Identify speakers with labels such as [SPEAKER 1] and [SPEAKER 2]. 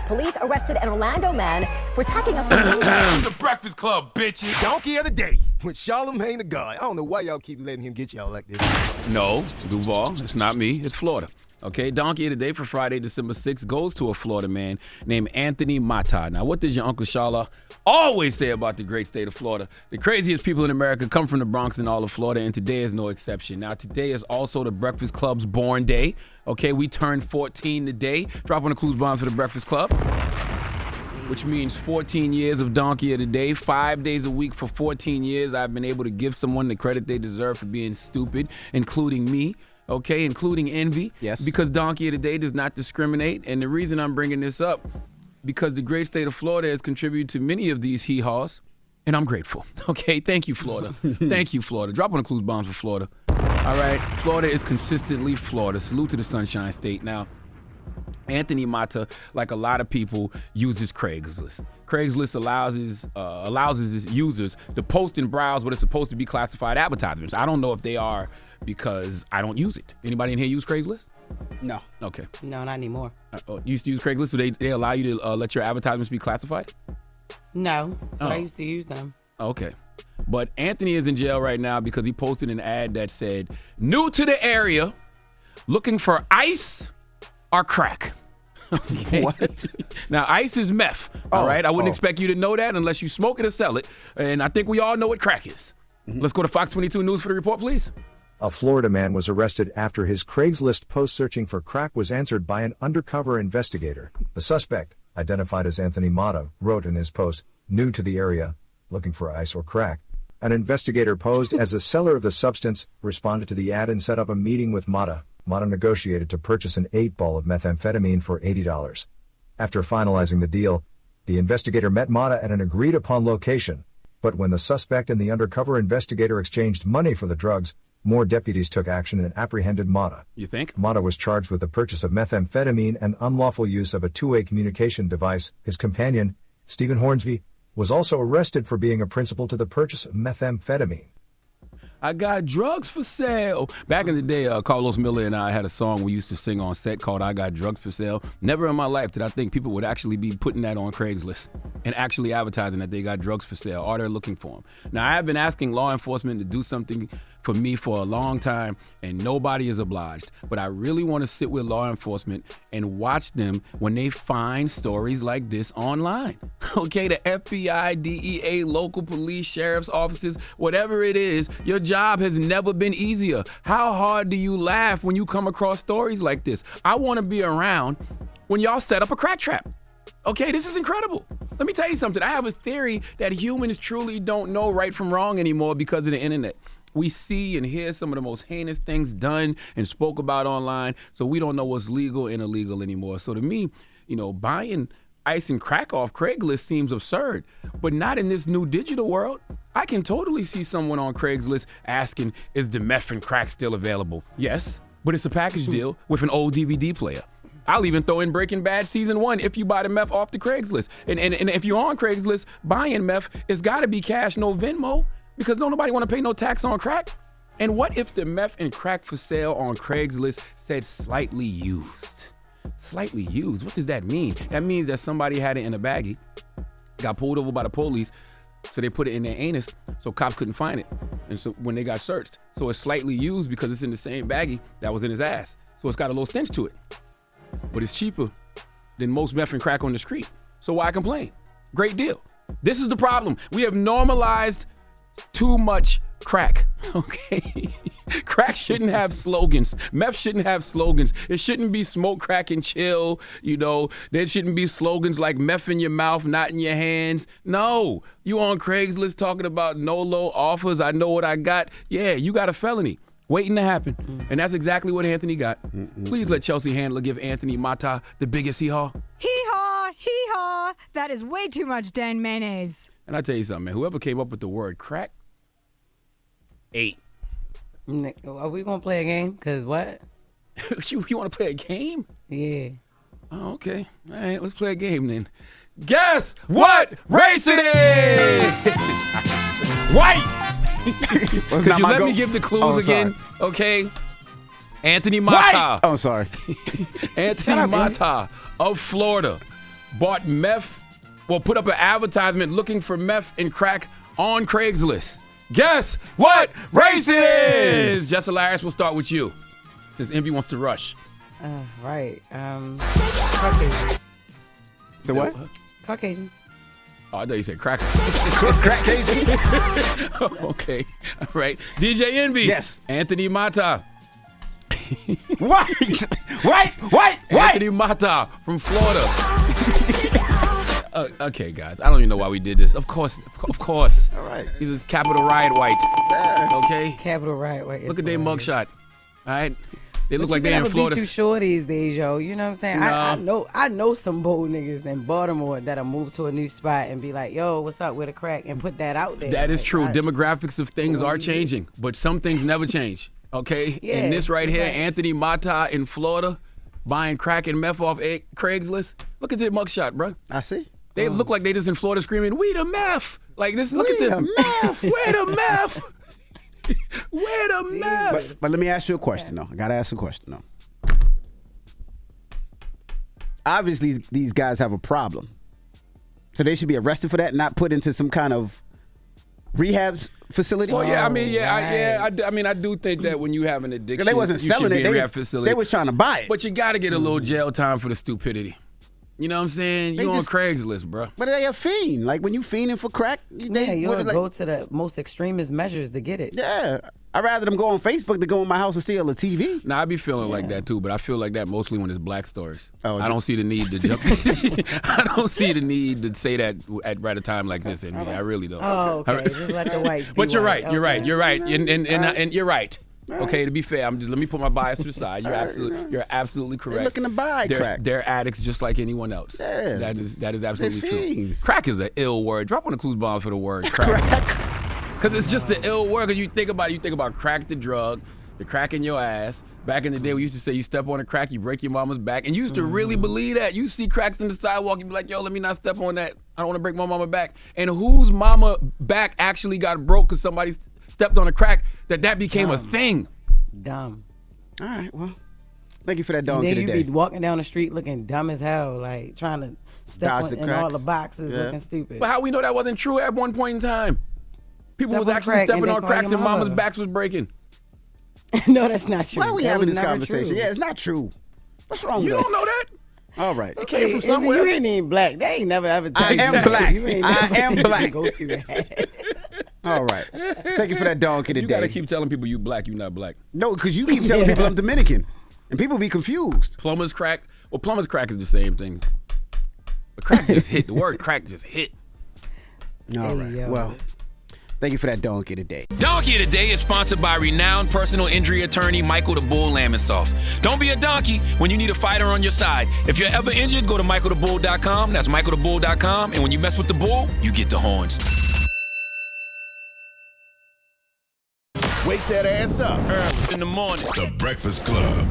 [SPEAKER 1] Police arrested an Orlando man for attacking a flamingo.
[SPEAKER 2] The Breakfast Club, bitches. Donkey of the day with Charlamagne the God. I don't know why y'all keep letting him get y'all like this.
[SPEAKER 3] No, Duval, it's not me. It's Florida. Okay, Donkey of the Day for Friday, December 6th goes to a Florida man named Anthony Mata. Now, what does your Uncle Shala always say about the great state of Florida? The craziest people in America come from the Bronx and all of Florida, and today is no exception. Now, today is also the Breakfast Club's born day. Okay, we turned 14 today. Drop on the clues bombs for the Breakfast Club, which means 14 years of Donkey of the Day. 5 days a week for 14 years, I've been able to give someone the credit they deserve for being stupid, including me. Okay, including envy.
[SPEAKER 4] Yes.
[SPEAKER 3] Because Donkey of the Day does not discriminate. And the reason I'm bringing this up, because the great state of Florida has contributed to many of these hee-haws, and I'm grateful. Okay, thank you, Florida. Thank you, Florida. Drop on the clues bombs for Florida. All right, Florida is consistently Florida. Salute to the Sunshine State. Now, Anthony Mata, like a lot of people, uses Craigslist. Craigslist allows his users to post and browse what is supposed to be classified advertisements. I don't know if they are because I don't use it. Anybody in here use Craigslist?
[SPEAKER 4] No.
[SPEAKER 3] Okay.
[SPEAKER 5] No, not anymore.
[SPEAKER 3] You used to use Craigslist, so they allow you to let your advertisements be classified?
[SPEAKER 5] No, but I
[SPEAKER 3] Oh.
[SPEAKER 5] used to use them.
[SPEAKER 3] Okay. But Anthony is in jail right now because he posted an ad that said, "New to the area, looking for ice or crack." Okay.
[SPEAKER 4] What?
[SPEAKER 3] Now, ice is meth, all right? I wouldn't expect you to know that unless you smoke it or sell it. And I think we all know what crack is. Let's go to Fox 22 News for the report, please.
[SPEAKER 6] A Florida man was arrested after his Craigslist post searching for crack was answered by an undercover investigator. The suspect, identified as Anthony Mata, wrote in his post, "New to the area, looking for ice or crack." An investigator posed as a seller of the substance, responded to the ad and set up a meeting with Mata. Mata negotiated to purchase an 8-ball of methamphetamine for $80. After finalizing the deal, the investigator met Mata at an agreed-upon location. But when the suspect and the undercover investigator exchanged money for the drugs, more deputies took action and apprehended Mata.
[SPEAKER 3] You think?
[SPEAKER 6] Mata was charged with the purchase of methamphetamine and unlawful use of a two-way communication device. His companion, Stephen Hornsby, was also arrested for being a principal to the purchase of methamphetamine.
[SPEAKER 3] I got drugs for sale. Back in the day, Carlos Miller and I had a song we used to sing on set called I Got Drugs for Sale. Never in my life did I think people would actually be putting that on Craigslist and actually advertising that they got drugs for sale or they're looking for them. Now, I have been asking law enforcement to do something for me for a long time, and nobody is obliged. But I really want to sit with law enforcement and watch them when they find stories like this online. Okay, the FBI, DEA, local police, sheriff's offices, whatever it is, your job has never been easier. How hard do you laugh when you come across stories like this? I want to be around when y'all set up a crack trap. Okay, this is incredible. Let me tell you something. I have a theory that humans truly don't know right from wrong anymore because of the internet. We see and hear some of the most heinous things done and spoke about online, so we don't know what's legal and illegal anymore. So to me, buying ice and crack off Craigslist seems absurd, but not in this new digital world. I can totally see someone on Craigslist asking, is the meth and crack still available? Yes, but it's a package deal with an old DVD player. I'll even throw in Breaking Bad Season 1 if you buy the meth off the Craigslist. And if you're on Craigslist buying meth, it's gotta be cash, no Venmo. Because don't nobody want to pay no tax on crack. And what if the meth and crack for sale on Craigslist said slightly used? Slightly used, what does that mean? That means that somebody had it in a baggie, got pulled over by the police, so they put it in their anus so cops couldn't find it. And so when they got searched, so it's slightly used because it's in the same baggie that was in his ass. So it's got a little stench to it. But it's cheaper than most meth and crack on the street. So why complain? Great deal. This is the problem. We have normalized too much crack, okay? Crack shouldn't have slogans. Meth shouldn't have slogans. It shouldn't be smoke, crack, and chill, There shouldn't be slogans like meth in your mouth, not in your hands. No, you on Craigslist talking about no low offers, I know what I got. Yeah, you got a felony waiting to happen. And that's exactly what Anthony got. Please let Chelsea Handler give Anthony Mata the biggest hee-haw.
[SPEAKER 7] Hee-haw, hee-haw. That is way too much Dan mayonnaise.
[SPEAKER 3] And I tell you something, man, whoever came up with the word crack, 8.
[SPEAKER 5] Are we going to play a game? Because what?
[SPEAKER 3] You want to play a game?
[SPEAKER 5] Yeah.
[SPEAKER 3] Oh, okay. All right, let's play a game then. Guess what race it is? White! Could you let me give the clues again? Okay. Anthony Mata.
[SPEAKER 4] Oh, sorry.
[SPEAKER 3] Anthony Mata of Florida. bought meth, well, put up an advertisement looking for meth and crack on Craigslist. Guess what race it is? Jess Hilarious, we'll start with you, since Envy wants to rush.
[SPEAKER 5] Right. Caucasian.
[SPEAKER 4] The what?
[SPEAKER 5] Caucasian.
[SPEAKER 3] Oh, I thought you said crack.
[SPEAKER 4] Crack Cajun?
[SPEAKER 3] Okay, all right. DJ Envy.
[SPEAKER 4] Yes.
[SPEAKER 3] Anthony Mata.
[SPEAKER 4] White.
[SPEAKER 3] Anthony Mata from Florida. Okay, guys. I don't even know why we did this. Of course.
[SPEAKER 4] All right.
[SPEAKER 3] He's this Capital Riot white. Okay?
[SPEAKER 5] Capital right. Wait,
[SPEAKER 3] Look at their mugshot. All right? They look
[SPEAKER 5] But
[SPEAKER 3] like
[SPEAKER 5] you
[SPEAKER 3] they in
[SPEAKER 5] never
[SPEAKER 3] Florida.
[SPEAKER 5] be too sure these days, yo. You know what I'm saying? I know some bold niggas in Baltimore that'll move to a new spot and be like, yo, what's up with a crack? And put that out there.
[SPEAKER 3] That is
[SPEAKER 5] Like,
[SPEAKER 3] true. Demographics of things are changing, but some things never change. Okay?
[SPEAKER 5] Yeah,
[SPEAKER 3] and this right here,
[SPEAKER 5] right.
[SPEAKER 3] Anthony Mata in Florida, buying crack and meth off Craigslist. Look at their mugshot, bro.
[SPEAKER 4] I see.
[SPEAKER 3] They look like they just in Florida screaming, "We the meth!" Like this. Look at the meth. Where the meth? Where the meth?
[SPEAKER 4] But let me ask you a question, though. I got to ask a question, though. Obviously, these guys have a problem. So they should be arrested for that and not put into some kind of rehab facility?
[SPEAKER 3] Well, yeah, I mean, I do think that when you have an addiction,
[SPEAKER 4] They wasn't
[SPEAKER 3] you should
[SPEAKER 4] selling
[SPEAKER 3] be
[SPEAKER 4] it.
[SPEAKER 3] in a rehab facility.
[SPEAKER 4] They was trying to buy it.
[SPEAKER 3] But you got to get a little jail time for the stupidity. You know what I'm saying?
[SPEAKER 4] They
[SPEAKER 3] You on
[SPEAKER 4] just-
[SPEAKER 3] Craigslist, bro.
[SPEAKER 4] But they a fiend. Like, when you fiending for crack,
[SPEAKER 5] Yeah,
[SPEAKER 4] they
[SPEAKER 5] you
[SPEAKER 4] what,
[SPEAKER 5] gotta go to the most extremist measures to get it.
[SPEAKER 4] Yeah. I'd rather them go on Facebook than go in my house and steal a TV.
[SPEAKER 3] Nah, I be feeling like that too, but I feel like that mostly when it's black stories.
[SPEAKER 4] Oh,
[SPEAKER 3] I don't see the need to jump. I don't see the need to say that at a time like this. I really don't.
[SPEAKER 5] Oh, okay. Just let the whites be
[SPEAKER 3] But you're
[SPEAKER 5] white.
[SPEAKER 3] right. You're right.
[SPEAKER 5] Okay.
[SPEAKER 3] You're right. And you're right. Okay, to be fair, let me put my bias to the side. You're absolutely correct.
[SPEAKER 4] looking to buy crack.
[SPEAKER 3] They're addicts just like anyone else.
[SPEAKER 4] Yeah.
[SPEAKER 3] That is absolutely
[SPEAKER 4] They're
[SPEAKER 3] true.
[SPEAKER 4] fiends.
[SPEAKER 3] Crack is an ill word. Drop on the clues bomb for the word crack. Because it's just the ill word. Because you think about crack the drug, the crack in your ass. Back in the day, we used to say you step on a crack, you break your mama's back. And you used to really believe that. You see cracks in the sidewalk, you be like, yo, let me not step on that. I don't want to break my mama back. And whose mama back actually got broke because somebody stepped on a crack that became a thing?
[SPEAKER 5] Dumb.
[SPEAKER 4] All right, well, thank you for that
[SPEAKER 5] And
[SPEAKER 4] donkey
[SPEAKER 5] then you
[SPEAKER 4] today.
[SPEAKER 5] be walking down the street looking dumb as hell, like trying to step
[SPEAKER 4] Dodge
[SPEAKER 5] on,
[SPEAKER 4] the
[SPEAKER 5] in all
[SPEAKER 4] cracks.
[SPEAKER 5] the boxes,
[SPEAKER 4] Yeah.
[SPEAKER 5] looking stupid.
[SPEAKER 3] But how we know that wasn't true at one point in time? People
[SPEAKER 5] Step
[SPEAKER 3] was
[SPEAKER 5] on
[SPEAKER 3] actually
[SPEAKER 5] crack and
[SPEAKER 3] stepping
[SPEAKER 5] they
[SPEAKER 3] on
[SPEAKER 5] call
[SPEAKER 3] cracks
[SPEAKER 5] your
[SPEAKER 3] and mama's
[SPEAKER 5] mama.
[SPEAKER 3] backs was breaking.
[SPEAKER 5] No, that's not true.
[SPEAKER 4] Why are we
[SPEAKER 5] That
[SPEAKER 4] having
[SPEAKER 5] was
[SPEAKER 4] this
[SPEAKER 5] never
[SPEAKER 4] conversation?
[SPEAKER 5] true.
[SPEAKER 4] Yeah, it's not true. What's wrong
[SPEAKER 3] You
[SPEAKER 4] with
[SPEAKER 3] don't
[SPEAKER 4] us?
[SPEAKER 3] know that?
[SPEAKER 4] All right.
[SPEAKER 3] It came from
[SPEAKER 5] See,
[SPEAKER 3] somewhere.
[SPEAKER 5] you ain't even black. They ain't never ever.
[SPEAKER 4] I
[SPEAKER 5] told
[SPEAKER 4] am
[SPEAKER 5] you.
[SPEAKER 4] black.
[SPEAKER 5] You ain't
[SPEAKER 4] I
[SPEAKER 5] never
[SPEAKER 4] am black.
[SPEAKER 5] Go through that.
[SPEAKER 4] All right. Thank you for that donkey today.
[SPEAKER 3] You gotta keep telling people you black, you not black.
[SPEAKER 4] No, because you keep telling people I'm Dominican. And people be confused.
[SPEAKER 3] Plumber's crack. Well, plumber's crack is the same thing. But crack just hit. The word crack just hit.
[SPEAKER 4] All right.
[SPEAKER 5] yo.
[SPEAKER 4] Well, thank you for that donkey today.
[SPEAKER 8] Donkey of the Day is sponsored by renowned personal injury attorney Michael the Bull Lamonsoff. Don't be a donkey when you need a fighter on your side. If you're ever injured, go to michaelthebull.com. That's michaelthebull.com. And when you mess with the bull, you get the horns.
[SPEAKER 2] Wake that ass up.
[SPEAKER 8] Early in the morning.
[SPEAKER 9] The Breakfast Club.